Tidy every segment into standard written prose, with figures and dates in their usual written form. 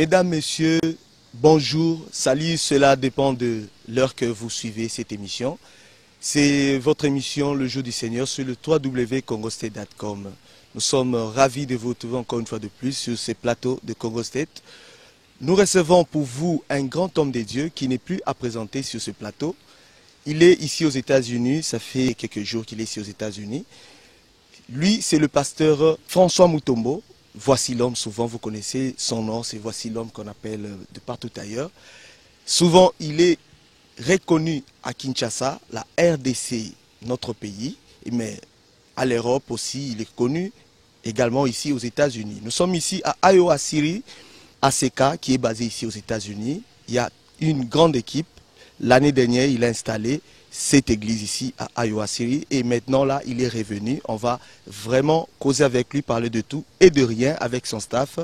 Mesdames, Messieurs, bonjour, salut, cela dépend de l'heure que vous suivez cette émission. C'est votre émission Le Jour du Seigneur sur le www.congostate.com. Nous sommes ravis de vous retrouver encore une fois de plus sur ces plateaux de Congo State. Nous recevons pour vous un grand homme de Dieu qui n'est plus à présenter sur ce plateau. Il est ici aux États-Unis, ça fait quelques jours qu'il est ici aux États-Unis. Lui, c'est le pasteur François Mutombo. Voici l'homme, souvent vous connaissez son nom, c'est Voici l'homme qu'on appelle de partout ailleurs. Souvent, il est reconnu à Kinshasa, la RDC, notre pays, mais à l'Europe aussi, il est connu également ici aux États-Unis. Nous sommes ici à Iowa City, ACK, qui est basé ici aux États-Unis. Il y a une grande équipe. L'année dernière, il a installé cette église ici à Iowa City et maintenant là il est revenu. On va vraiment causer avec lui, parler de tout et de rien avec son staff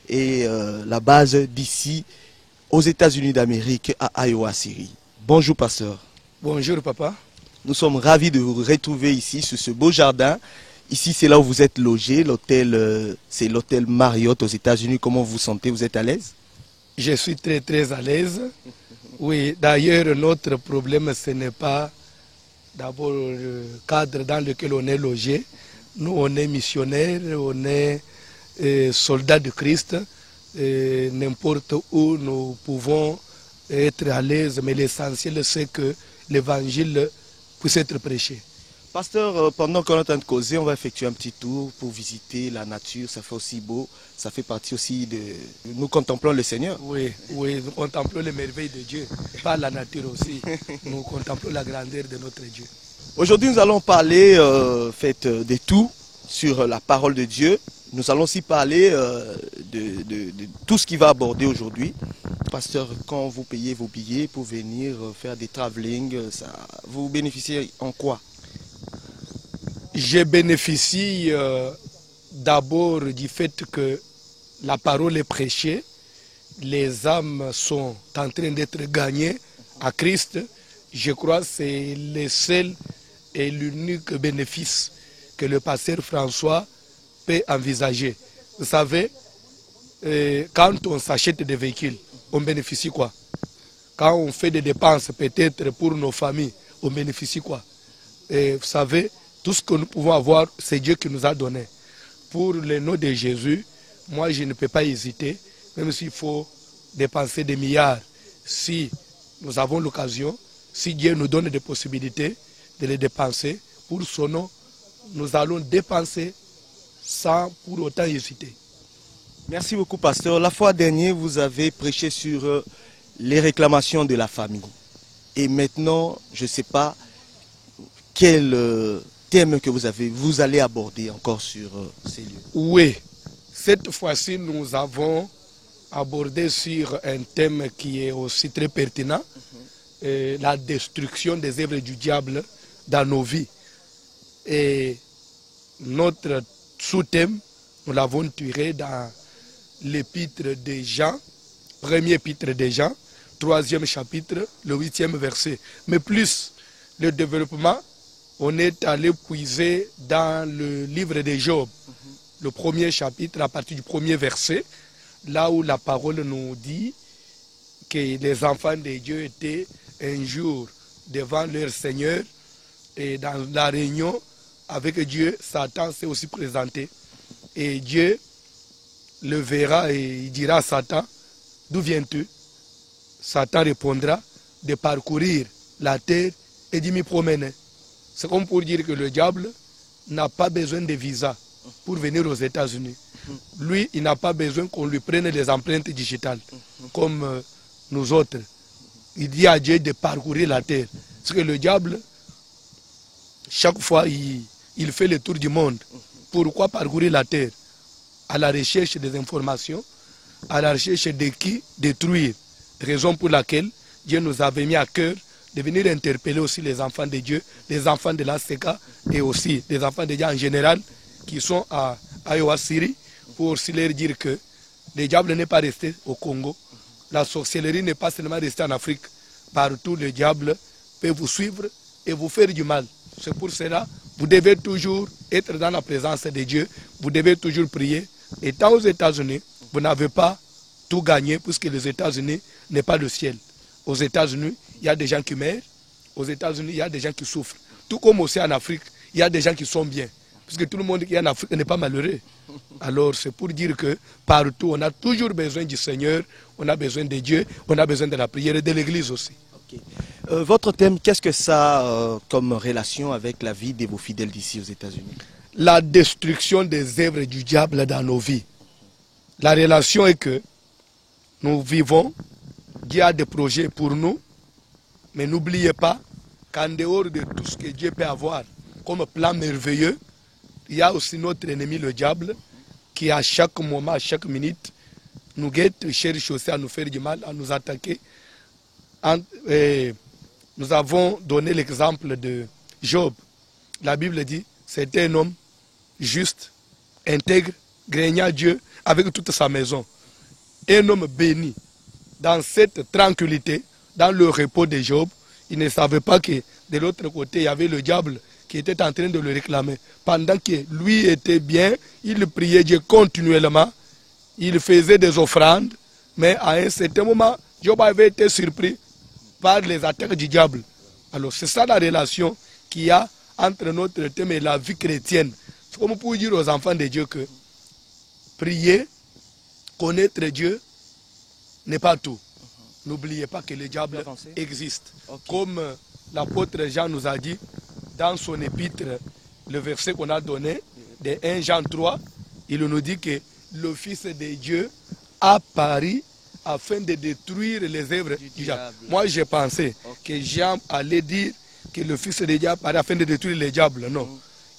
et la base d'ici aux États-Unis d'Amérique à Iowa City. Bonjour pasteur. Bonjour papa. Nous sommes ravis de vous retrouver ici sur ce beau jardin. Ici c'est là où vous êtes logé, l'hôtel c'est l'hôtel Marriott aux États-Unis. Comment vous vous sentez? Vous êtes à l'aise? Je suis très à l'aise. Oui, d'ailleurs, notre problème, ce n'est pas d'abord le cadre dans lequel on est logé. Nous, on est missionnaires, on est soldats de Christ. N'importe où nous pouvons être à l'aise, mais l'essentiel, c'est que l'évangile puisse être prêché. Pasteur, pendant qu'on est en train de causer, on va effectuer un petit tour pour visiter la nature. Ça fait aussi beau, ça fait partie aussi de... Nous contemplons le Seigneur. Oui, nous contemplons les merveilles de Dieu, pas la nature aussi. Nous contemplons la grandeur de notre Dieu. Aujourd'hui, nous allons parler de tout sur la parole de Dieu. Nous allons aussi parler de tout ce qui va aborder aujourd'hui. Pasteur, quand vous payez vos billets pour venir faire des travelling, vous bénéficiez en quoi? Je bénéficie d'abord du fait que la parole est prêchée, les âmes sont en train d'être gagnées à Christ. Je crois que c'est le seul et l'unique bénéfice que le pasteur François peut envisager. Vous savez, quand on s'achète des véhicules, on bénéficie quoi? Quand on fait des dépenses peut-être pour nos familles, on bénéficie quoi? Et vous savez, tout ce que nous pouvons avoir, c'est Dieu qui nous a donné. Pour le nom de Jésus, moi je ne peux pas hésiter, même s'il faut dépenser des milliards. Si nous avons l'occasion, si Dieu nous donne des possibilités de les dépenser, pour son nom, nous allons dépenser sans pour autant hésiter. Merci beaucoup, pasteur. La fois dernière, vous avez prêché sur les réclamations de la famille. Et maintenant, je ne sais pas quel... thème que vous allez aborder encore sur ces lieux. Oui, cette fois-ci nous avons abordé sur un thème qui est aussi très pertinent, la destruction des œuvres du diable dans nos vies. Et notre sous-thème, nous l'avons tiré dans l'épître de Jean, premier épître de Jean, 3e chapitre, le 8e verset. Mais plus le développement, on est allé puiser dans le livre de Job, le premier chapitre, à partir du premier verset, là où la parole nous dit que les enfants de Dieu étaient un jour devant leur Seigneur et dans la réunion avec Dieu, Satan s'est aussi présenté. Et Dieu le verra et il dira à Satan, d'où viens-tu? Satan répondra, de parcourir la terre et d'y m'y promener. C'est comme pour dire que le diable n'a pas besoin de visa pour venir aux États-Unis. Lui, il n'a pas besoin qu'on lui prenne les empreintes digitales, comme nous autres. Il dit à Dieu de parcourir la terre. Parce que le diable, chaque fois, il fait le tour du monde. Pourquoi parcourir la terre? À la recherche des informations, à la recherche de qui détruire. Raison pour laquelle Dieu nous avait mis à cœur de venir interpeller aussi les enfants de Dieu, les enfants de l'ACK et aussi les enfants de Dieu en général qui sont à Iowa City pour aussi leur dire que le diable n'est pas resté au Congo. La sorcellerie n'est pas seulement restée en Afrique. Partout, le diable peut vous suivre et vous faire du mal. C'est pour cela vous devez toujours être dans la présence de Dieu. Vous devez toujours prier. Et tant aux États-Unis, vous n'avez pas tout gagner, puisque les États-Unis n'est pas le ciel. Aux États-Unis, il y a des gens qui meurent. Aux États-Unis, il y a des gens qui souffrent. Tout comme aussi en Afrique, il y a des gens qui sont bien. Puisque tout le monde qui est en Afrique n'est pas malheureux. Alors c'est pour dire que partout, on a toujours besoin du Seigneur, on a besoin de Dieu, on a besoin de la prière et de l'Église aussi. Okay. Votre thème, qu'est-ce que ça a comme relation avec la vie de vos fidèles d'ici aux États-Unis? La destruction des œuvres du diable dans nos vies. La relation est que nous vivons, Dieu a des projets pour nous, mais n'oubliez pas qu'en dehors de tout ce que Dieu peut avoir comme plan merveilleux, il y a aussi notre ennemi, le diable, qui à chaque moment, à chaque minute, nous guette, cherche aussi à nous faire du mal, à nous attaquer. Nous avons donné l'exemple de Job. La Bible dit, c'était un homme juste, intègre, craignant Dieu avec toute sa maison. Un homme béni. Dans cette tranquillité, dans le repos de Job, il ne savait pas que de l'autre côté, il y avait le diable qui était en train de le réclamer. Pendant que lui était bien, il priait Dieu continuellement, il faisait des offrandes, mais à un certain moment, Job avait été surpris par les attaques du diable. Alors c'est ça la relation qu'il y a entre notre thème et la vie chrétienne. C'est comme pour dire aux enfants de Dieu que prier, connaître Dieu n'est pas tout. N'oubliez pas que le diable existe. Okay. Comme l'apôtre Jean nous a dit dans son épître, le verset qu'on a donné, de 1 Jean 3, il nous dit que le Fils de Dieu a paru afin de détruire les œuvres du diable. Moi, j'ai pensé que Jean allait dire que le Fils de Dieu a paru afin de détruire les diables. Non,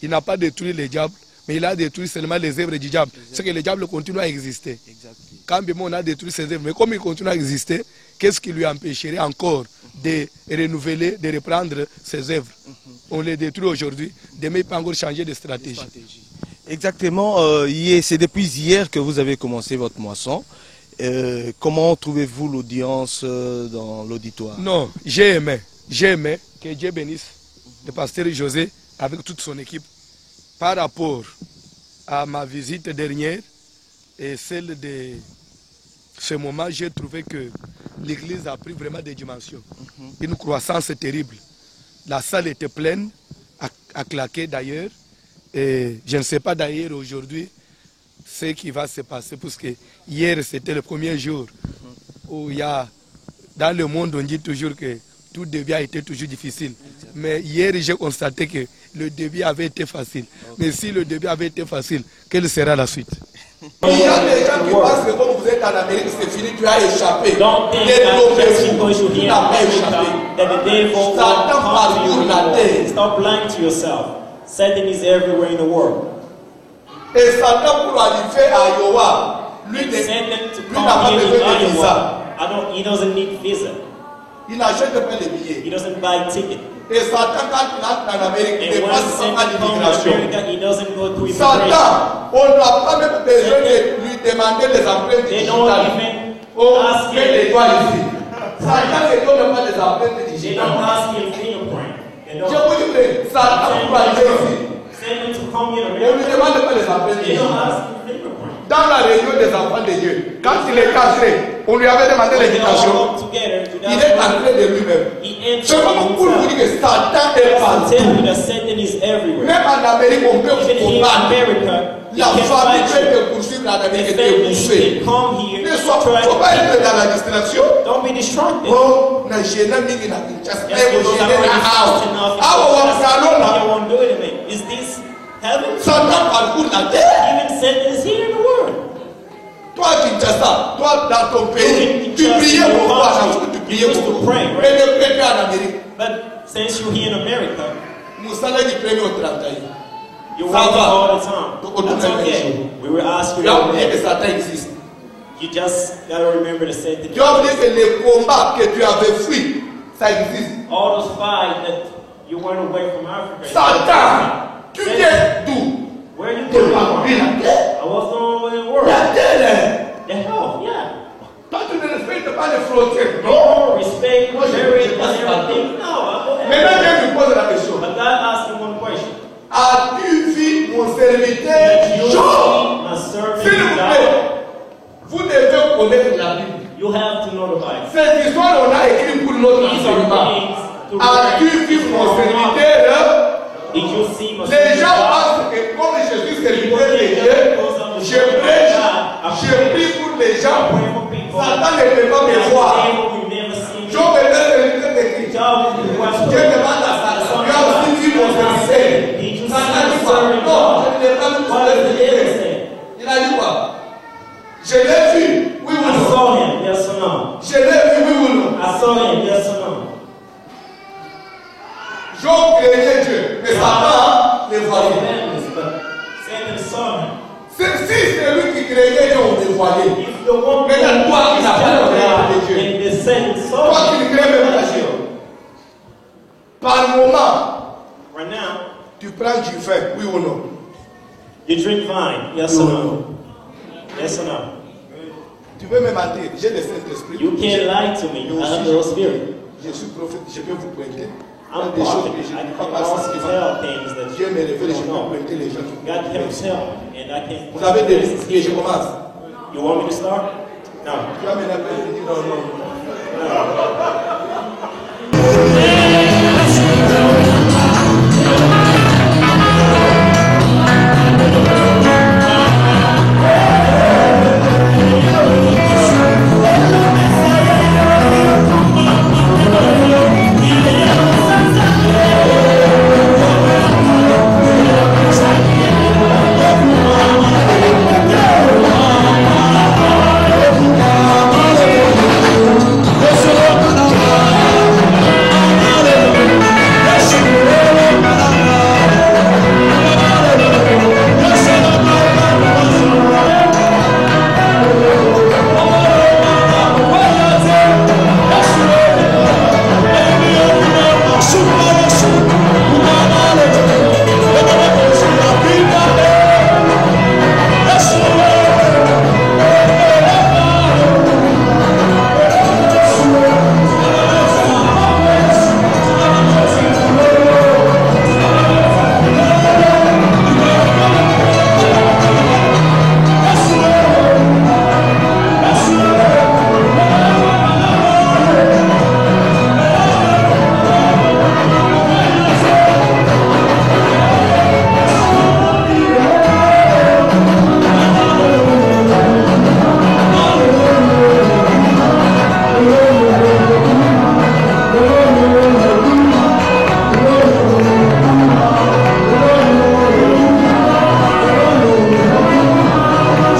il n'a pas détruit les diables, mais il a détruit seulement les œuvres du diable. C'est que le diable continue à exister. Quand bien on a détruit ses œuvres, mais comme il continue à exister, qu'est-ce qui lui empêcherait encore de renouveler, de reprendre ses œuvres? On les détruit aujourd'hui, demain il peut encore changer de stratégie. Exactement, c'est depuis hier que vous avez commencé votre moisson. Comment trouvez-vous l'audience dans l'auditoire? Non, j'ai aimé, que Dieu bénisse le pasteur José avec toute son équipe. Par rapport à ma visite dernière et celle de ce moment, j'ai trouvé que l'église a pris vraiment des dimensions. Une croissance terrible. La salle était pleine, à claquer d'ailleurs. Et je ne sais pas d'ailleurs aujourd'hui ce qui va se passer, parce que hier c'était le premier jour où il y a, dans le monde on dit toujours que tout début a été toujours difficile. Mais hier j'ai constaté que le début avait été facile. Mais si le début avait été facile, quelle sera la suite? Il y a des gens qui pensent que comme vous êtes en Amérique, c'est fini, tu as échappé. Don't think that just because you're here in America, that the devil will come to you in the world. Stop lying to yourself. Satan is everywhere in the world. Et Satan pour arriver à Iowa, lui n'a pas besoin de visa. He doesn't need visa. Il n'achète pas les billets. He doesn't buy ticket. Et Satan, quand il entre en Amérique, il ne passe pas l'immigration. Satan, on n'a pas même besoin de lui demander les empreintes digitales. On fait les doigts ici. Satan ne donne pas les empreintes digitales. Je vous dis, Satan pour aller ici. On ne lui demande pas les empreintes digitales. Dans la réunion des enfants de Dieu, quand il est castré, on lui avait demandé l'éducation. Il est entré de lui-même. C'est comme pour vous dire que Satan est partout. Même en Amérique, on peut vous combattre. La famille peut te poursuivre en Amérique et te pousser. Il ne faut pas être dans la distraction. Oh, na gêné mingi na Kinshasa. Satan parcourt la terre. Even Satan is here in the world. Toi, Kinshasa, toi dans ton pays, tu priais pour quoi? Tu priais pour quoi? Mais ne prie pas en Amérique. But since you're here in America, Moussala qui prie au 31. you're working all the time. That's okay. We will ask you. You just gotta remember to say the Tu as oublié que les combats que tu avais fui, ça existe. all those fights that you went away from Africa. Satan, tu viens d'où? Where you Tu going? m'as oublié la terre. I was going in the world. La terre. The hell, yeah. Toi, tu ne respectes pas les frontières. No Non. respect, Moi, je marriage, ne passe and pas. everything. No, Maintenant, Dieu me pose la question. But God asked him one question. As-tu vu mon Did serviteur you Job? see my servant S'il vous Job? plaît, vous devez connaître la Bible. You have to know the Bible. Cette histoire, on a écrit pour notre These are enseignement. things to As-tu learn. vu mon serviteur? Did you see my Les gens God? pensent que comme je suis serviteur de Dieu, je prêche, je prie pour les gens. Satan ne peut pas me voir. Job est le serviteur de Christ. Dieu demande à Satan, tu as aussi vu mon serviteur. Satan dit quoi? Non, je ne l'ai pas vu mon serviteur. Il a dit quoi? Je l'ai vu, oui ou I non? saw him, yes or no? Je l'ai vu, oui ou non? I saw him, yes or no? Job craignait Dieu, mais Satan le voyait. Satan saw him. Si c'est lui qui craignait Dieu, on le voyait. If the one Mais là, toi qui n'as pas God, de Dieu, and the Satan saw toi qui him, ne craignais même pas Dieu, par moment, right now, tu prends du vin, oui ou non? you drink wine, yes or no? Yes or no? Tu peux me mentir, j'ai le Saint-Esprit. You can't lie to me. I have the Holy Spirit. Je suis prophète, je peux vous pointer. Il y a I'm des choses prophet. que je I ne can peux pas also savoir. tell things that Dieu me révèle, je don't peux know. pointer les gens. God can tell, and I can. Vous avez des risques que je commence. You want me to start? No. Tu vas me l'appeler, je dis non, non.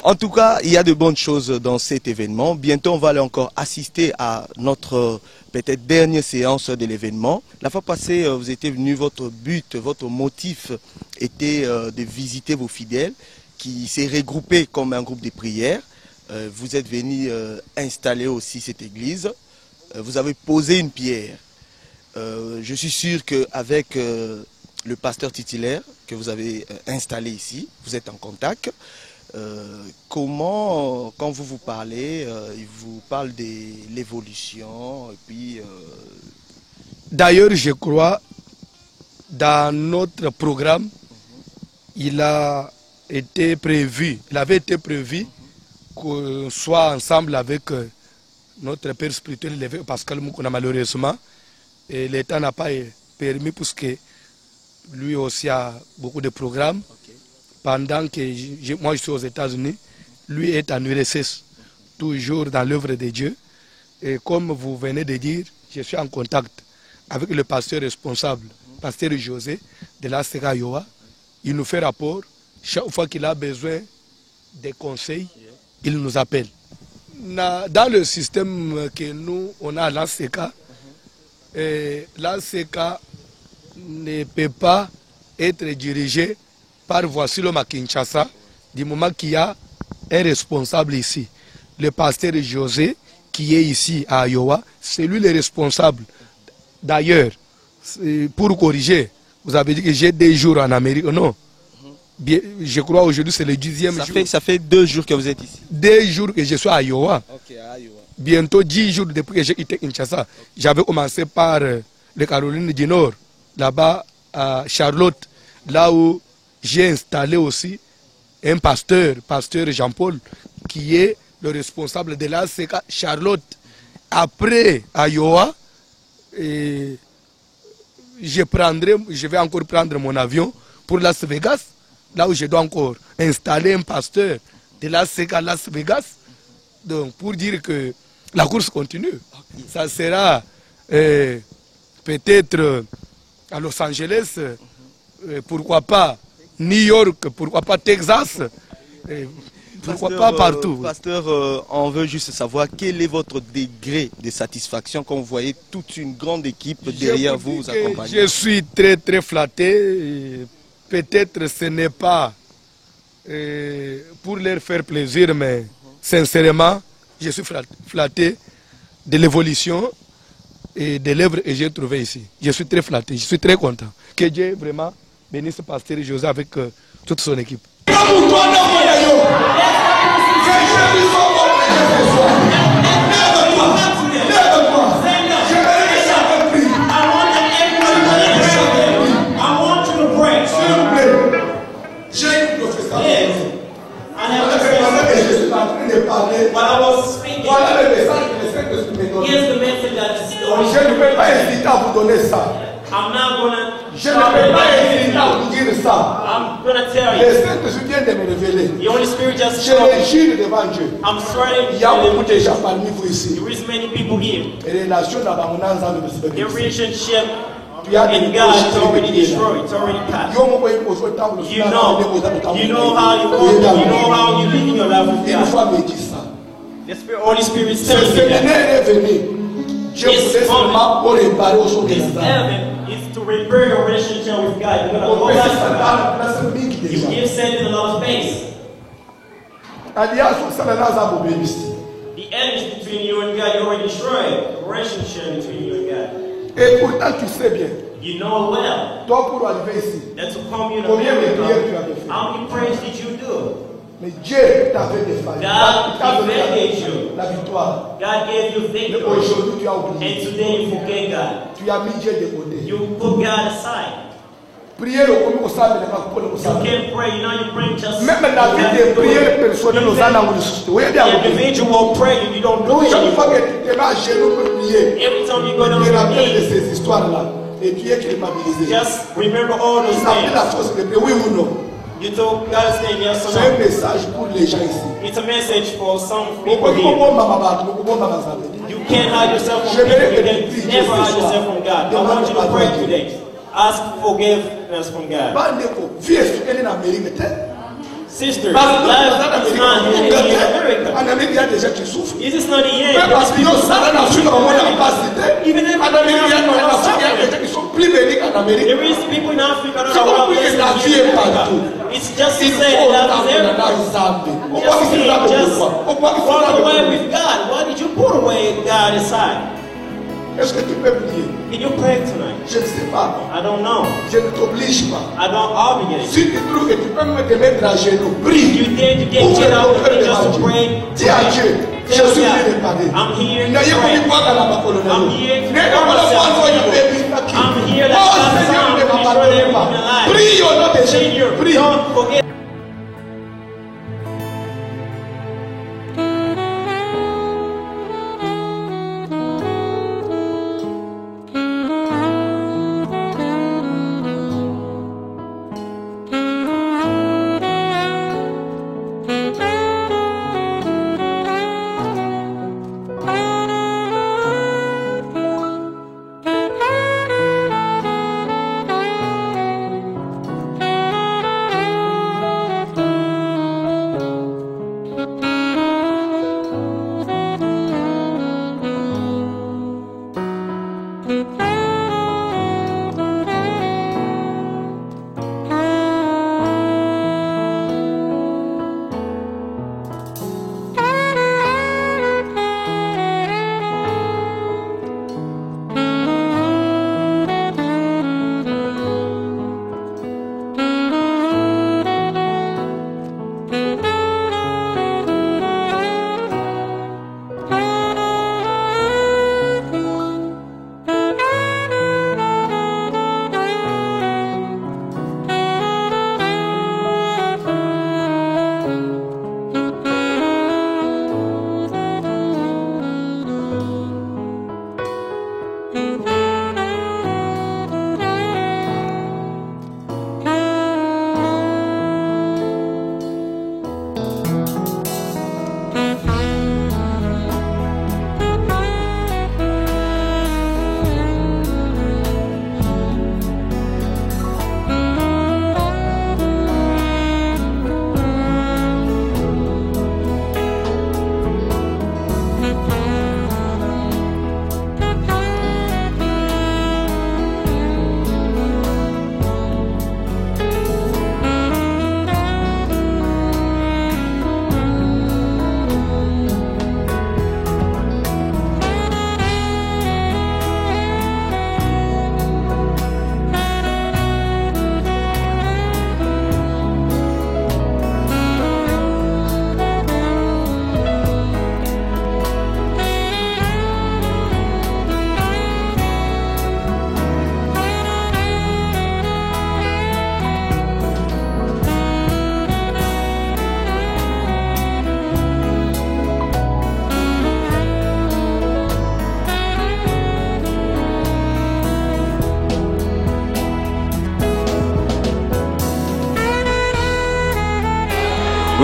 En tout cas, il y a de bonnes choses dans cet événement. Bientôt, on va aller encore assister à notre peut-être dernière séance de l'événement. La fois passée, vous étiez venu, votre but, votre motif était de visiter vos fidèles qui s'est regroupé comme un groupe de prière. Vous êtes venu installer aussi cette église. Vous avez posé une pierre. Je suis sûr qu'avec le pasteur titulaire que vous avez installé ici, vous êtes en contact. Comment, quand vous parlez, il vous parle de l'évolution et puis... D'ailleurs, je crois, dans notre programme, il avait été prévu qu'on soit ensemble avec notre père spirituel, l'évêque Pascal Moukouna, malheureusement. Et l'État n'a pas permis, puisque lui aussi a beaucoup de programmes. Pendant que moi je suis aux États-Unis, lui est en URSS, toujours dans l'œuvre de Dieu. Et comme vous venez de dire, je suis en contact avec le pasteur responsable, pasteur José de la Sega Yoa. Il nous fait rapport. Chaque fois qu'il a besoin de conseils, il nous appelle. Dans le système que nous, on a à l'ACK, l'ACK ne peut pas être dirigé par voici l'homme à Kinshasa, du moment qu'il y a un responsable ici. Le pasteur José, qui est ici à Iowa, c'est lui le responsable. D'ailleurs, pour corriger, vous avez dit que j'ai 2 jours en Amérique, non? Bien, je crois aujourd'hui c'est le 10e jour. Ça fait 2 jours que vous êtes ici. 2 jours que je suis à Iowa. Okay, à Iowa. Bientôt 10 jours depuis que j'ai quitté Kinshasa. Okay. J'avais commencé par les Carolines du Nord, là-bas à Charlotte, là où j'ai installé aussi un pasteur Jean-Paul, qui est le responsable de l'ACK, Charlotte, après Iowa, et je vais encore prendre mon avion pour Las Vegas, là où je dois encore installer un pasteur de l'ACK à Las Vegas. Donc, pour dire que la course continue. Ça sera peut-être à Los Angeles, pourquoi pas New York, pourquoi pas Texas, pourquoi pas partout. Pasteur, on veut juste savoir quel est votre degré de satisfaction quand vous voyez toute une grande équipe derrière vous accompagner. Je suis très très flatté. Peut-être ce n'est pas pour leur faire plaisir, mais sincèrement, je suis flatté de l'évolution et de l'œuvre que j'ai trouvée ici. Je suis très flatté, je suis très content. Que Dieu vraiment bénisse Pasteur José avec toute son équipe. While I was speaking, here's the message that is still. Je ne peux pas hésiter à vous donner ça. I'm not gonna. Je ne peux pas hésiter à vous dire ça. I'm gonna tell Le you. Saint-Esprit vient de me révéler. The Holy Spirit just Je showed le me. jure devant Dieu. I'm swearing. Il y a beaucoup de gens parmi vous ici. There is many people here. Et relation dans mon ensemble de ce The relationship Tu as des in God is proches already qui sont destroyed. It's already passed. Yo mo koy poso tango You know how you walk. You know how you live in your life with Une God. fois me dit ça. The Holy Spirit is Ce telling me that. séminaire est venu. Je vous laisse seulement pour réparer au son de This la heaven is to repair your relationship with God. You're gonna go back to God. You give Satan a lot of space. Alliance salala za bobebisi. The enemy between you and God, you already destroyed the relationship between you and God. Et pourtant tu sais bien. You know well Toi pour arriver ici. that to come in Combien de prières tu America, avais fait? how many prayers did you do? Mais Dieu t'avait défendu. God T'avait donné defended you. la victoire. God gave you Mais victory. aujourd'hui tu as And oublié. today you forget God. Tu as mis Dieu de côté. You put God aside. Prière au commis au sable de ma coupe au You sable. can't pray. You know you pray just. Même la vie de prière personnelle aux ânes ou les oui, bien. Individual prayer, you don't do it Chaque fois anymore. que tu te mets à genoux pour prier, Every time you go tu down te on your rappelles de knees, ces histoires-là. Et tu es culpabilisé. just remember all those Ça fait la things. chose de prier, oui ou non. You told God's name, yes or C'est un no. message pour les gens ici. It's a message for some Au people commis here. au mama bato, au commis mama zabe. You can't hide yourself from people. You can never hide yourself from God. I want you to pray today. Ask forgiveness from God. Bandeko, vie est en Amérique. Sisters, Parce que life is not here in America. en Amérique, il y a des gens qui souffrent. It is not the end. Même parce que nous sommes en Afrique, on a la capacité. Even if En Amérique, il y a des gens qui sont plus bénis qu'en Amérique. there is people in Africa that C'est are well compris que blessed la vie in est America. partout. It's just to Il say faut that that is everywhere. On Just voit say, que just on voit que walk away c'est with God. Why did you put away God aside? Est-ce que tu peux prier? Can you pray tonight? Je ne sais pas. I don't know. Je ne t'oblige pas. I don't obligate. Si tu trouves que tu peux me te mettre à genoux, prie. You dare to get Ouvre out ton with cœur me just devant to Dieu. pray. Dis à Dieu, je Tell suis God, venu réparer. I'm here to N'ayez pas pray. mis quoi dans la bacolonne. I'm here to N'ayez pour pas la foi myself en toi, to il you. peut vivre qui. I'm here that Oh God's Seigneur, son ne will destroy m'abandonne everything pas. in life. Prie au nom de Jésus. Senior, Prie. don't forget.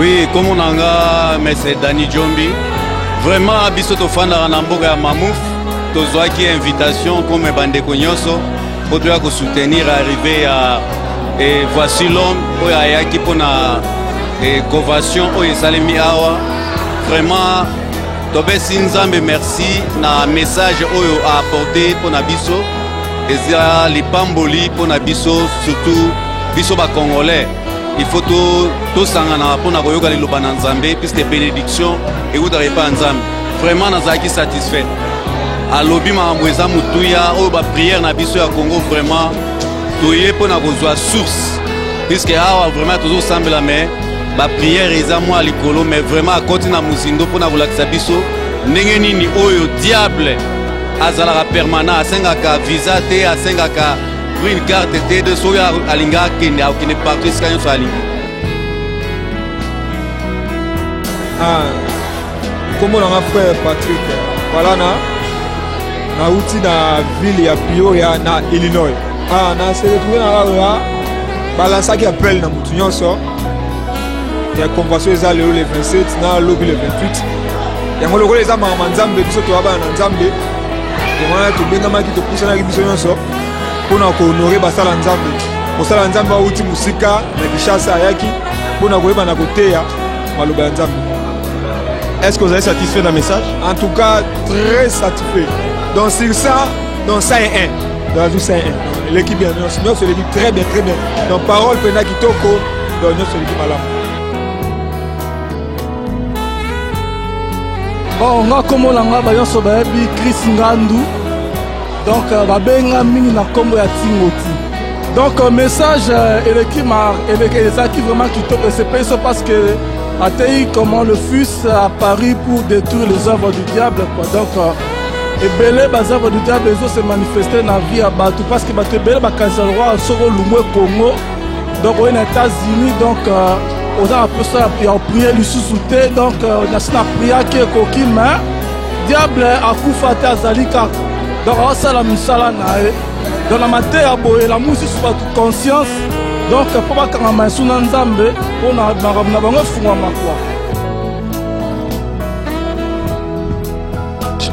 Oui, comme on a mais c'est Dani Djombi. Vraiment, biso to fanda na mboka ya Mamouf, to zoaki invitation comme bandeko nyonso pour te soutenir arriver à et voici l'homme oyo ayaki pona convention oyo esalemi awa. Vraiment tobesi Nzambe merci na message oyo a apporté pona biso eza lipamboli pona biso, surtout biso ba Congolais. Il faut tout sangana pona koyoka liloba na Nzambe puisque bénédiction et vous n'arrivez pas Nzambe. Vraiment nazaki satisfait. Alobi makambo eza mutuya oyo ba prière na biso ya Congo vraiment toye pona kozwa source puisque awa vraiment toujours sambela mais ba prière eza moi likolo mais vraiment akoti na muzindo pona kolakisa biso ndenge nini oyo diable azalaka permanent asengaka visa te asengaka green card te de soyo alinga kende akende partout esika nyonso alingi. Comme on a frère Patrick voilà na outil na ville ya Peoria na Illinois. Na se retrouvé na là balança qui appelle na mutu nyonso ya convention eza le 27 na lobby le 28 yango lokolo eza mama Nzambe biso to aba na Nzambe et to benga maki to poussa na biso nyonso pona ko honorer basala Nzambe kosala Nzambe outil musika na Kishasa yaki pona koyeba na koteya maloba ya Nzambe. Est-ce que vous êtes satisfait d'un message? En tout cas, très satisfait. Donc sur ça, donc ça est un. Dans tout ça est un. L'équipe bien, nous c'est l'équipe très bien, très bien. Donc parole pena kitoko, donc nous c'est l'équipe malade. Bon, on a comme on a bayon so baebi Chris Ngandu. Donc babenga mingi na kombo ya Timothy. Donc message et l'équipe qui vraiment kitoko c'est pas ça parce que Atei comment le fils a apparu pour détruire les œuvres du diable quoi. Donc et belé les œuvres du diable ils ont se manifester dans la vie à Batu parce que Batu belé bakazalwa soro lumwe Congo. Donc aux États-Unis donc aux a peu ça puis on prier le sous-souté donc on a sina prière que coquille mais diable a kufa ta zalika. Donc on ça la misala na dans la matière boye la musique soit toute conscience. Donc, pour pas qu'on ait un Nzambe, on a un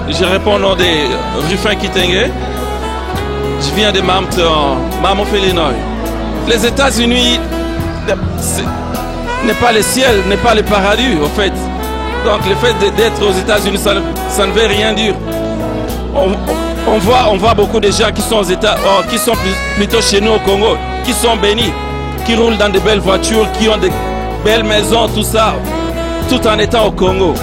Je réponds au nom de Rufin Kitenge. Je viens de Mammoth, Illinois. Les États-Unis n'est pas le ciel, n'est pas le paradis, en fait. Donc, le fait d'être aux États-Unis, ça ne veut rien dire. On voit beaucoup de gens qui sont qui sont plutôt chez nous au Congo, qui sont bénis, qui roulent dans de belles voitures, qui ont de belles maisons, tout ça, tout en étant au Congo.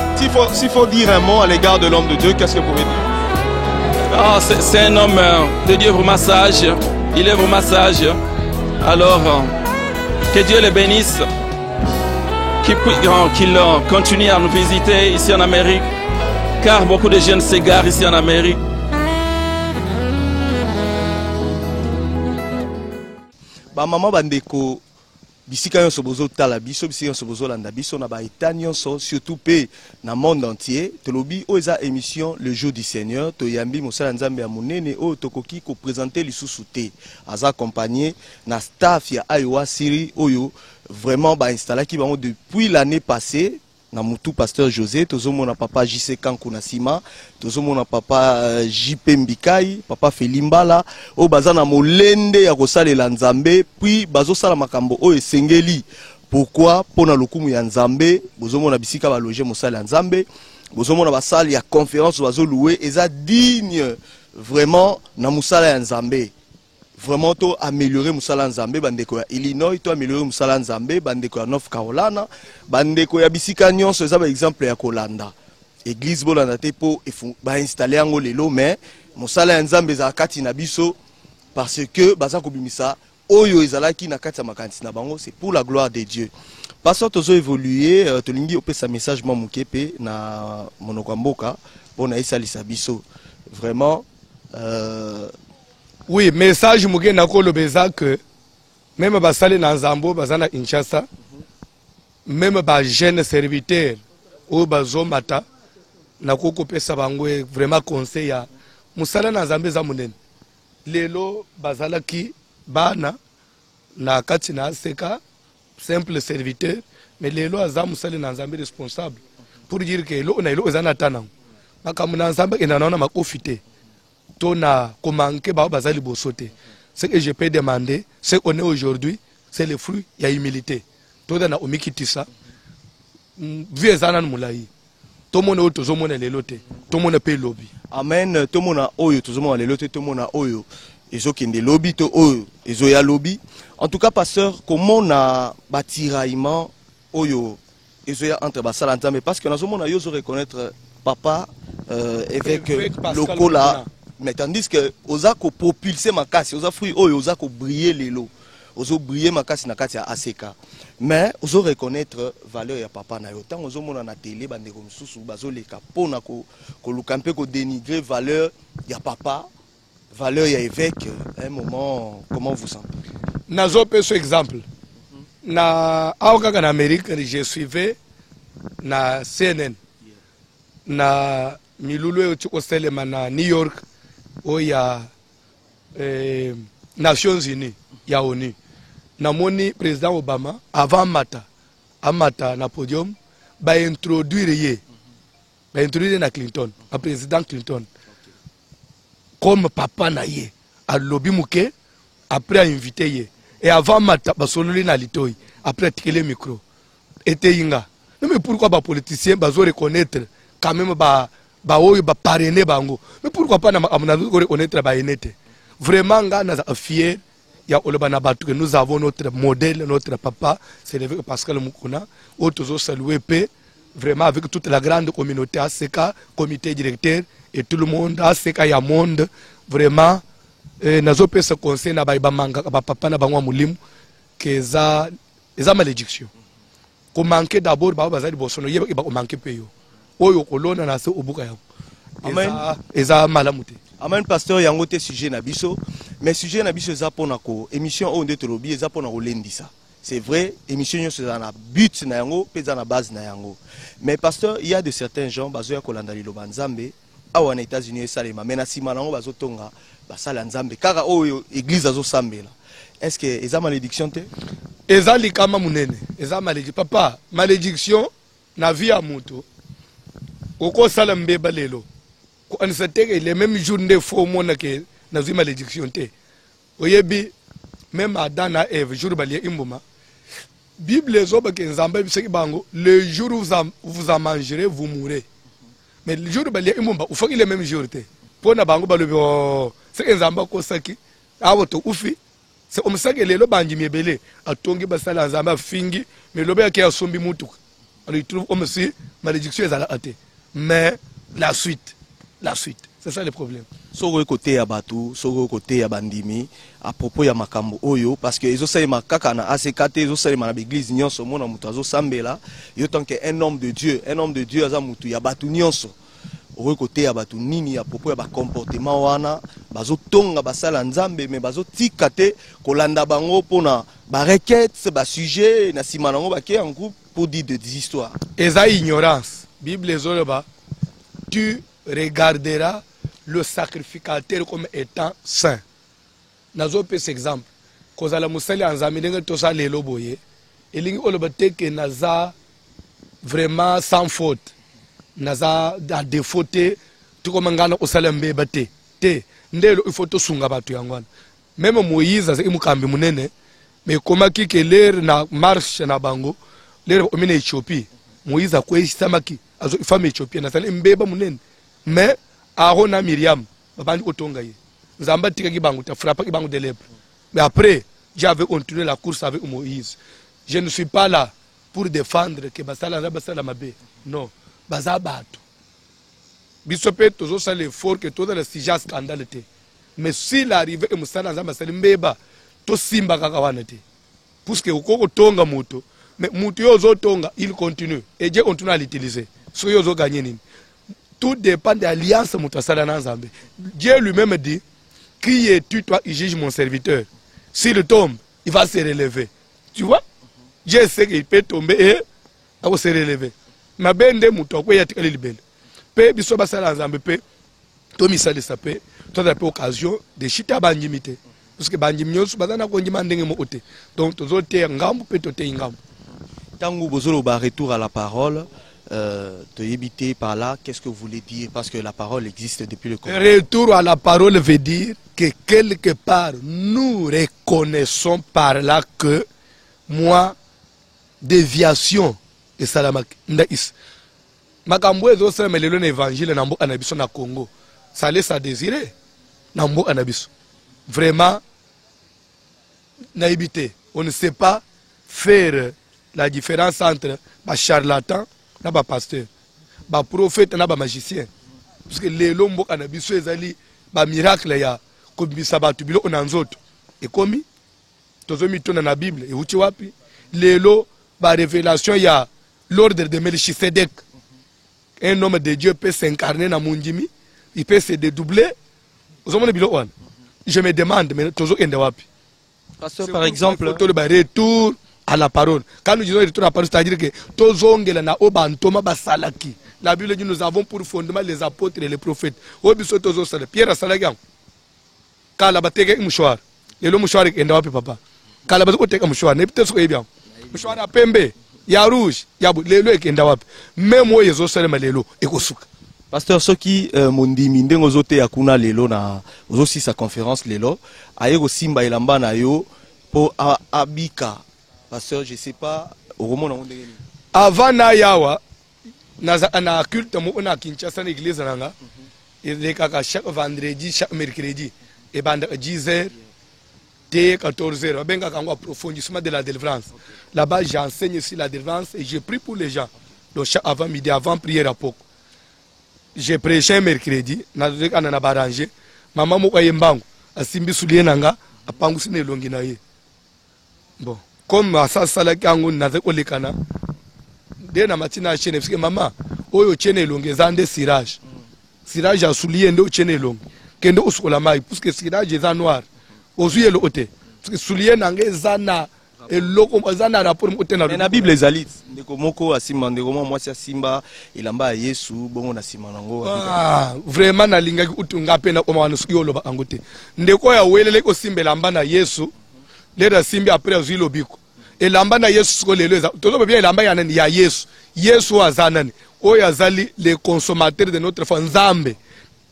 S'il faut dire un mot à l'égard de l'homme de Dieu, qu'est-ce que vous pouvez dire? C'est un homme de Dieu vraiment sage, il est vraiment sage. Alors, que Dieu le bénisse, qu'il continue à nous visiter ici en Amérique, car beaucoup de jeunes s'égarent ici en Amérique. Maman bandeko bisika nyonso bozo tala biso bisika nyonso bozo landa biso na ba état nyonso surtout pe na monde entier tolobi oza émission le jour du Seigneur to yambi mosala Nzambe ya monene o tokoki ko présenter lisusu te aza accompagné na staff ya Iowa Siri oyo vraiment ba installé ki bango depuis l'année passée. Na mutu pasteur José tozomona papa JC Kanku na sima tozomona papa JP Mbikai papa Felimbala o baza na molende ya kosalela Nzambe puis bazosala makambo o esengeli pourquoi pona lokumu ya Nzambe bozomona bisika ba loger mosala Nzambe bozomona basali ya conférence bazo louer eza digne vraiment na musala ya Nzambe. Vraiment to améliorer musala Nzambe bandeko ya Illinois to améliorer musala Nzambe bandeko ya North Carolina bandeko ya bisika nyonso eza ba exemple ya kolanda église bolanda te po ba installer yango lelo mais musala ya Nzambe za kati na biso parce que baza ko bimisa oyo ezalaki na kati ya makanisi na bango c'est pour la gloire de Dieu. Pasteur tozo évoluer tolingi opesa message mo mukepe na monoko mboka pona esalisa biso vraiment oui, message muke nako lobeza que même basale na Nzambo bazana Kinshasa même ba jeune serviteur o bazomata nako kopesa bango vraiment conseil ya musala na Nzambe za munene lelo bazala ki bana na kati na seka simple serviteur mais lelo aza musali na nzambe responsable pour dire que lo na ilo ezana tana makamu na nzambe ena naona makofite to na komanke ba bazali bosote. Ce que je peux demander, ce qu'on est aujourd'hui, c'est le fruit, il y a humilité. Tout le monde a omikitisa. Vu ezana moulaï. Tout le monde a tout le monde les lotés. Tout le monde paye lobby. Amen. Tout le monde a oyo, tout le monde a les lotés, tout le monde a oyo. Ils ont des lobby, tout oyo, ils ont ya lobby. En tout cas, pasteur, comment on a bâtiraillement oyo, ils ont ya entre basala mais parce que dans ce monde a yo reconnaître papa évêque lokola. Mais tandis que oza ko propulser makasi, oza fruit oyo, oza ko briller les lots. Ozo briller makasi na kati ya ACK. Mais ozo reconnaître valeur ya papa na yo. Tant ozo mona na télé bande ko mususu bazo leka pona ko lukampe ko dénigrer valeur ya papa, valeur ya évêque. Un moment, comment vous sentez? Nazo pe ce exemple. Na aoka na Amérique, je suivais na CNN. Na milulu tu oselema na New York. Il y a Nations Unies, il y a ONU. Namoni président Obama avant Amata na podium ba introduire na Clinton, à président Clinton comme papa na ye a lobby muke après invité ye et avant Mata ba sololi na litoi après tirer le micro était inga. Mais pourquoi ba politicien bazo reconnaître quand même ba oyo ba parrainer bango, mais pourquoi pas na reconnaître ba enete vraiment nga na fier ya oloba na batu que nous avons notre modèle, notre papa c'est l'évêque Pascal Mukuna autozo saluer paix vraiment avec toute la grande communauté ACK, comité directeur et tout le monde ACK ya monde vraiment nazo pe ce conseil na ba manga ba papa na bango mulimu que za malédiction ko manquer d'abord ba bazali bosono yeba ko manquer peyo oyo kolona na se obuka ya amen eza malamute. Amen pasteur yango te sujet na biso mais sujet na biso za pona ko émission o ndeto lobi za pona ko lendisa. C'est vrai, émission yo c'est na but na yango peza na base na yango. Mais pasteur, il y a de certains gens bazoya kolanda liloba nzambe awa na États-Unis salema mais na sima nango bazotonga basala nzambe kaka oyo église azo sambela. Est-ce que eza malédiction te? Eza likama munene, eza malédiction. Papa, malédiction na vie ya moto. Oko sala mbeba lelo. Ko ansateke les mêmes jours de faux mona ke na vie malédiction te. Oyebi même Adam na Ève jour balia imboma. Bible zoba ke nzamba biseki bango le jour où vous en mangerez vous mourrez. Mais le jour balia imboma il faut qu'il les mêmes jours te. Pona bango balobi c'est nzamba ko saki awo to ufi. C'est comme ça que les lobes ont belé à tongi basala nzamba fingi mais lobe ke asombi mutu. On y trouve comme si malédiction est à la hâte. Mais la suite, c'est ça le problème. Soko côté ya batu, soko côté ya bandimi à propos ya makambo oyo parce que ezo sala makaka na ACKT ezo sala na église nyonso mona mutu azo sambela yo tant que un homme de Dieu aza mutu ya batu nyonso. Au côté ya batu nini à propos ya ba comportement wana bazo tonga basala nzambe mais bazo tikate kolanda bango pona ba requête ba sujet na simanango ba ke en groupe pour dire des histoires. Eza ignorance. Bible zoloba tu regarderas le sacrificateur comme étant saint. Nazo pe cet exemple. Kozala musali anzambe ndenge to sa lelo boye. Elingi oloba te ke naza vraiment sans faute. Naza da défaute tu comme ngana osala mbeba te. Te ndelo il faut to sunga batu yangwana. Même Moïse aza imukambi munene mais komaki ke l'air na marche na bango l'air omine Éthiopie. Moïse a quoi samaki azo femme éthiopienne na sala mbeba munene. Mais Aaron na Myriam babandi otonga ye. Nzamba tika ki bango ta frappa ki bango de lèpre. Mais après j'avais continué la course avec Moïse. Je ne suis pas là pour défendre que basala mabe. Non, baza bato. Bisope tozo sala l'effort que tout le sujet scandale te. Mais s'il arrive et musala nzamba sala mbeba to simba kaka wana te. Parce que okoko tonga moto, mais moto yo zo tonga, il continue et Dieu continue à l'utiliser. So yo zo gagner nini. Tout dépend de l'alliance moto sala na nzambe. Dieu lui-même dit qui es-tu toi, il juge mon serviteur. S'il tombe, il va se relever. Tu vois? Dieu sait qu'il peut tomber et il va se relever. Ma bende moto ko ya tikali libele. Pe biso basala nzambe pe to misali sape, to da pe occasion de chita banjimite. Parce que banjim nyonso bazana ko njima ndenge mo ote. Donc tozo te ngambu pe to te ngambu. Tango Bozoloba, retour à la parole. De éviter par là, qu'est-ce que vous voulez dire? Parce que la parole existe depuis le Congo. Retour à la parole veut dire que quelque part, nous reconnaissons par là que moi, déviation et salamak ndaïs. Makambo ezo sema melelo na évangile na mboka na biso na Congo. Ça laisse à désirer na mboka na biso. Vraiment, naïbité. On ne sait pas faire la différence entre les charlatans et les pasteurs, les prophètes et les magiciens. Parce que les lombo cannabis, les miracles, comme les sabatubilo, on en zot. Et comme tous les mythes dans la Bible, et où tu vois, les lots, la révélation, il y a l'ordre de Melchisedec. Un homme de Dieu peut s'incarner dans Mundimi, il peut se dédoubler. Je me demande, mais tous les Pasteur, par exemple, retour à la parole. Quand nous disons retour à la parole, c'est-à-dire que tous les na obantoma basalaki. La Bible dit nous avons pour fondement les apôtres et les prophètes. Obiso tozo sala Pierre salagam. Kala bateke mouchoir. Et le mouchoir est ndawapi papa. Kala bateko teka mouchoir, ne peut-être que bien. Mouchoir à pembe, ya rouge, ya lelo est ndawapi. Même moi yezo sala malelo ekosuka. Pasteur Soki Mondimi ndengo zote yakuna lelo na ozosi sa conférence lelo ayeko simba elamba na yo po abika. Pasteur, je sais pas au roman on est avant na yawa na culte mo na Kinshasa na église nanga et kaka chaque vendredi chaque mercredi et banda 10h t 14h benga kangwa approfondissement de la délivrance. Là-bas j'enseigne sur la délivrance et je prie pour les gens. Donc avant midi avant prière à Poko. J'ai prêché un mercredi, na barangé, maman moko yembango, asimbi soulier nanga, apangu sine longi na ye. Bon, comme ça salaki ango naze kolekana, de na matina chene parce que maman, oyo chene longi zande cirage. Cirage a soulier ndo chene longi. Kendo usukola mai parce que cirage est noir. Ozuye le ote. Parce que soulier nanga zana et loko zana rapport ote na. Na Bible ezali ndeko moko asimba ndeko mwasi asimba ilamba Yesu bongo na sima nango. Ah, vraiment na lingaki utunga pena kwa mwana suki oloba angote. Ndeko ya welele ko simba lamba na Yesu. Lera simbi après azilo biko. Elamba na Yesu ko lelo za. Tozo bien elamba ya nani ya Yesu. Yesu azanani. Oyo azali les consommateurs de notre foi Nzambe.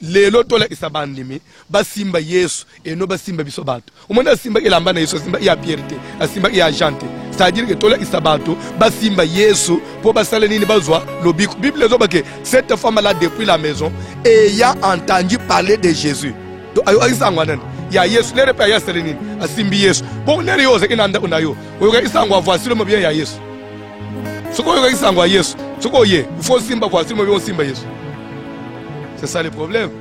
Lelo tola isabandimi basimba Yesu et no basimba biso bato. Omona simba elamba na Yesu simba ya pierté, asimba ya jante. C'est-à-dire que tola isabato basimba Yesu pour basala nini bazwa lobiko. Bible zo bake cette femme là depuis la maison ayant entendu parler de Jésus. Donc ayo isangwa nani ya Yesu lere pa ya selenini asimbi Yesu. Bon lere yoze inanda unayo. Oyo isangwa voici le bien ya Yesu. Soko yo isangwa Yesu. Soko ye, il faut simba voici le bien simba Yesu. C'est ça le problème.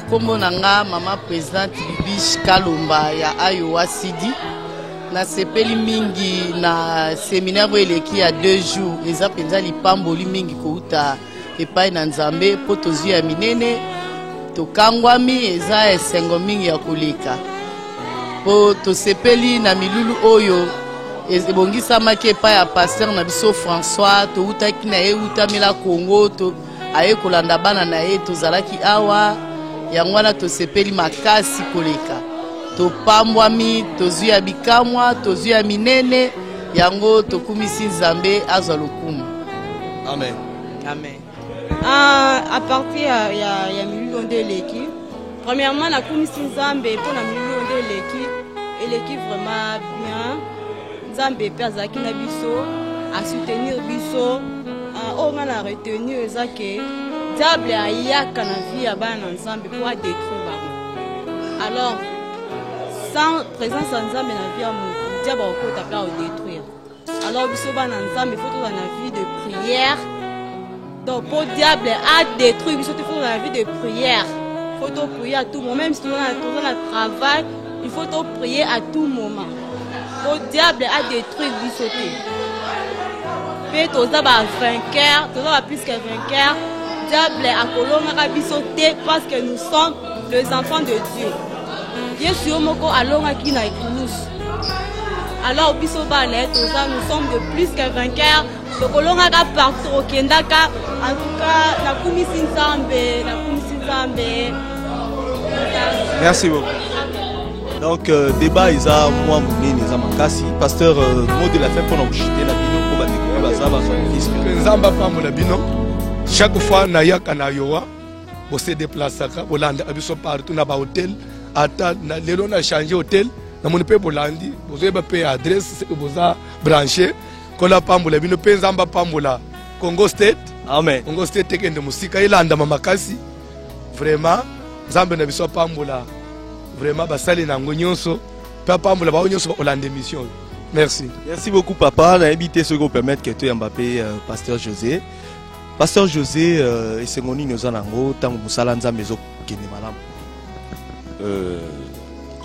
Kombo nanga mama présidente Bibish Kalumba ya Iowa City. Na sepeli mingi na séminaire eleki ya 2 jours. Eza penza lipamboli mingi kouta epai na Nzambe po tozwi ya minene. Tokangwami eza esengo mingi ya koleka. Po tosepeli na milulu oyo ebongisamaki epai ya pasteur na biso François toutaki na ye utamela Congo to aye kolanda bana na ye tozalaki awa yango wana tosepeli makasi koleka topambwami tozwi ya bikamwa tozwi ya minene yango tokumisi Nzambe azwa lokumu. Amen. Amen. À partir ya milulu nde eleki premièrement nakumisi Nzambe mpo na milulu nde eleki vraiment bien. Nzambe pe azalaki na biso à soutenir biso. On a retenu que diable a yaka na vie à bana Nzambe pour détruire bango. Alors sans présence de Nzambe na vie à mon diable au ta pas détruire. Alors biso bana Nzambe faut dans la vie de prière. Donc pour diable a détruire biso faut dans la vie de prière. Faut prier à tout moment même si on a travail, il faut prier à tout moment. Pour diable a détruire biso. Tous les vainqueurs, tous les plus que vainqueurs, diable a colonga bisoté parce que nous sommes les enfants de Dieu. Yesu moko alonga ki na ikulus. Alors biso balé, nous sommes de plus que vainqueurs. Le colonga ka partout kendaka en tout cas la kumisi Nzambe. Merci beaucoup. Donc débat isa moi moni neza makasi pasteur mot de la fin pour nous jeter la vidéo pour Nzamba pambola bino. Chaque fois na yaka na yoa, vous se déplacez bolanda abiso partout na ba hôtel, ata na lelo na changer hôtel, na mon pe bolandi, vous avez pe adresse vous a branché, kola pambola bino pe nzamba pambola Congo State. Amen. Congo State tekende musika ilanda mamakasi. Vraiment, nzamba na biso pambola. Vraiment basali na ngonyonso, pa pambola ba nyonso olande mission. Merci. Merci beaucoup, papa. On a invité ceux qui permettent que tu aies Mbappé, Pasteur José. Pasteur José, et c'est mon nous en ango, tant que Moussala Nzambezo qui est malade.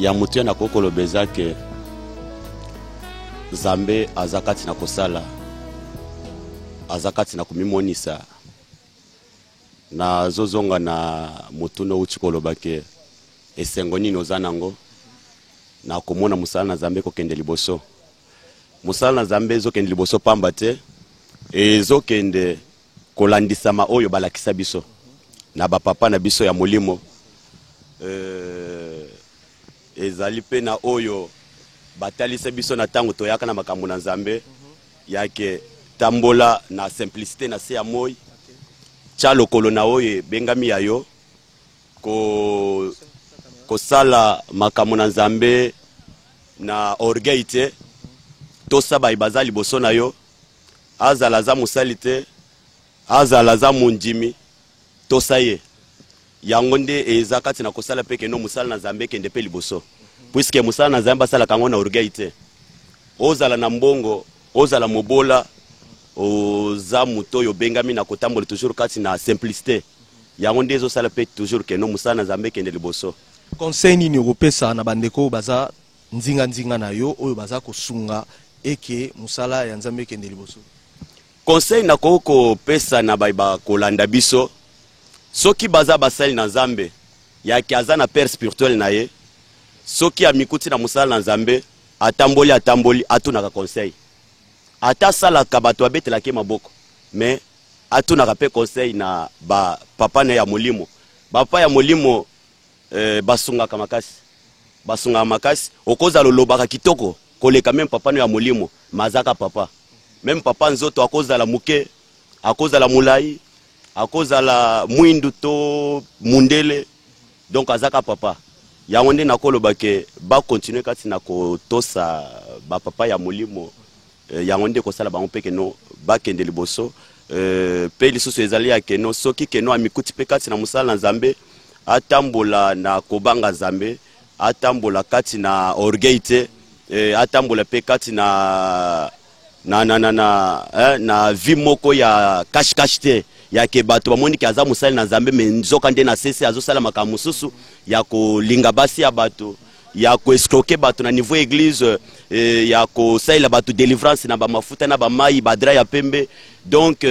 Ya mutu na koko lobeza ke Zambe azakati na kosala, azakati na kumimonisa, na zozonga na mutu no uchiko lobake, esengoni nozanango, na komona musala na Zambe kokende liboso. Musala na Zambe zo kende liboso pamba te ezo kende kolandisa ma oyo balakisa biso na ba papa na biso ya molimo ezali pe na oyo batalisa biso na tango toyaka na makambo na Nzambe yake tambola na simplicité na se ya moi cha lokolo na oyo bengami yayo ko sala makambo na Nzambe na orgueil te tosaba ibaza liboso na yo azala za musalite azala za mundimi tosaye yango nde ezakati na kosala peke no musala na Nzambe kende pe liboso puisque musala na Nzambe sala kango na orgueil te ozala na mbongo ozala mobola oza muto yo bengami na kotambola toujours kati na simplicité yango nde ezo sala pe toujours ke no musala na Nzambe kende liboso. Conseil nini opesa na bandeko baza nzinga na yo oyo baza kosunga eke musala ya Nzambe kende liboso? Conseil na koko pesa na baiba kolanda biso soki baza basali na Nzambe ya kiaza na père spirituel na ye soki amikuti na musala na Nzambe atamboli atunaka conseil ata sala ka bato abetela ke maboko mais atunaka pe conseil na ba papa na ya molimo papa ya molimo basunga makasi okoza lolobaka kitoko koleka même papa na ya molimo mazaka papa même papa nzoto akoza la muke akoza la mulai akoza la mwindu to mundele donc azaka papa yango nde nakoloba ke ba continuer kati na kotosa ba papa ya molimo yango nde kosala bango peke no ba kende liboso pe lisusu ezali ya keno soki keno amikuti pe kati na musala na Nzambe atambola na kobanga Nzambe atambola kati na orgueil te atambola pe kati na vi moko ya cache te ya ke bato bamoni ke aza musali na Nzambe me nzoka nde na sese azosala makambo mosusu ya kolinga basi ya bato ya koescroquer bato na niveau église ya kosalela bato délivrance na bamafuta na bamai badra ya pembe donc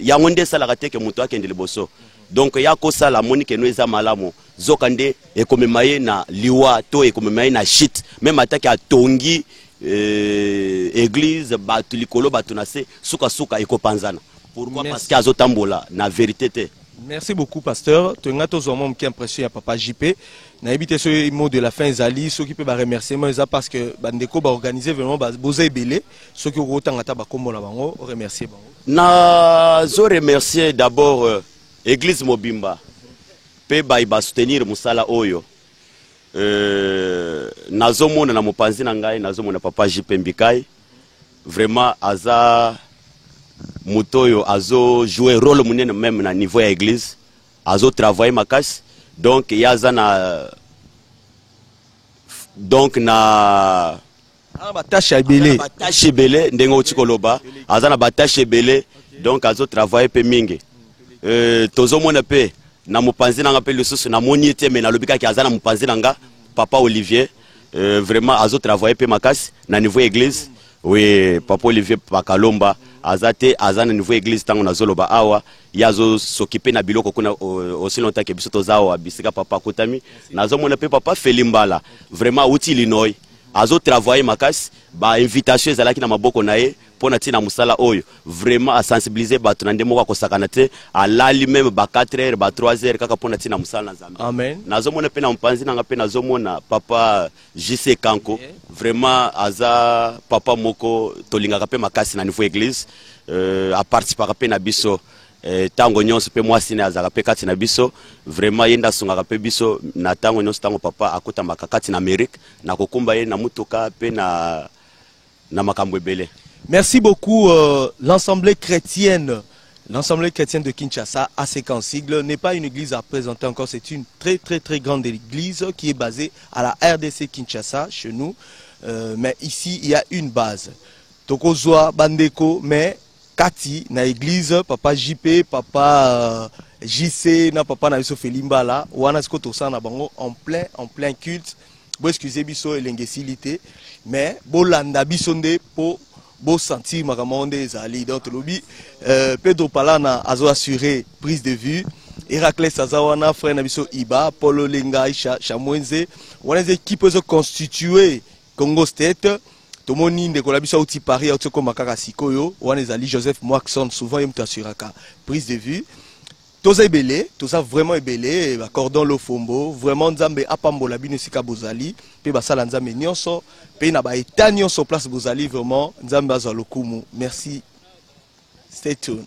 yango nde esalaka te ke moto akende liboso donc ya kosala moni ke no eza malamu zoka nde ekomema ye na liwa to ekomema ye na shit même atake atongi église batu likolo batu na se suka ekopanzana. Pourquoi? Parce que azotambola na vérité te. Merci beaucoup pasteur. Tu as tous hommes qui impressionné à papa JP. Na évité ce mot de la fin Zali, ceux qui peuvent remercier moi ça parce que bandeko ba organiser vraiment ba boza belé, ceux qui ont autant ata ba kombo la bango, remercier bango. Na zo remercier d'abord église Mobimba. Pe ba soutenir musala oyo. Nazomona na mopanzi na ngai nazomona papa JP Mbikai vraiment aza mutoyo azo jouer rôle munene même na niveau ya église azo travailler makasi donc yaza na batache belé ndenge otsikoloba aza na batache belé donc azo travailler pe mingi tozomona pe na mopanzi nanga pe lisusu na moni te mais na lobika ki aza na mopanzi nanga papa Olivier vraiment azo travailler pe makasi na niveau église. Oui, papa Olivier Pakalomba azate azana niveau église tango na zoloba awa yazo s'occuper na biloko kuna aussi longtemps que biso tozawa bisika papa kotami nazo mona pe papa Felimbala vraiment outil Illinois azo travailler makasi ba invitation ezalaki na maboko na ye pona tina musala oyo vraiment a sensibiliser bato na ndemo ko sakana te alali même ba 4h ba 3h kaka pona tina musala na Nzambe. Amen. Nazo mona pe na mpanzi na ngape nazo mona papa JC Kanko vraiment aza papa moko tolingaka pe makasi na niveau église aparticipaka pe na biso tango nyonso pe mwasi ne azaka pe kati na biso vraiment yenda sungaka pe biso na tango nyonso tango papa akutambaka kati na Amérique na kokumba ye na mutuka pe na makambo ebele. Merci beaucoup. L'Assemblée chrétienne de Kinshasa, ACK en sigle, n'est pas une église à présenter encore. C'est une très grande église qui est basée à la RDC Kinshasa, chez nous. Mais ici, il y a une base. Tokozwa, Bandeko, mais Kati, na église, papa JP, papa JC, na papa na biso Felimbala, wana sko tosa na bango en plein culte. Bo excusez biso elengesilité, mais bo landa bisonde po beau sentir makamonde ezali donc lobby Pedro Palana azo assuré prise de vue Héraclès Azawana frère Nabiso Iba Paulo Lenga Isha Chamwenze wana équipe zo constitué Congo State tomoni ndeko labiso uti Paris auto ko makaka sikoyo wana ezali Joseph Moakson souvent yemta assuraka prise de vue toza ebele toza vraiment ebele accordons le fombo vraiment nzambe apambola bino sika bozali pe basala nzambe nyonso pe na ba eta nyonso place bozali vraiment nzambe azwa lokumu merci stay tuned.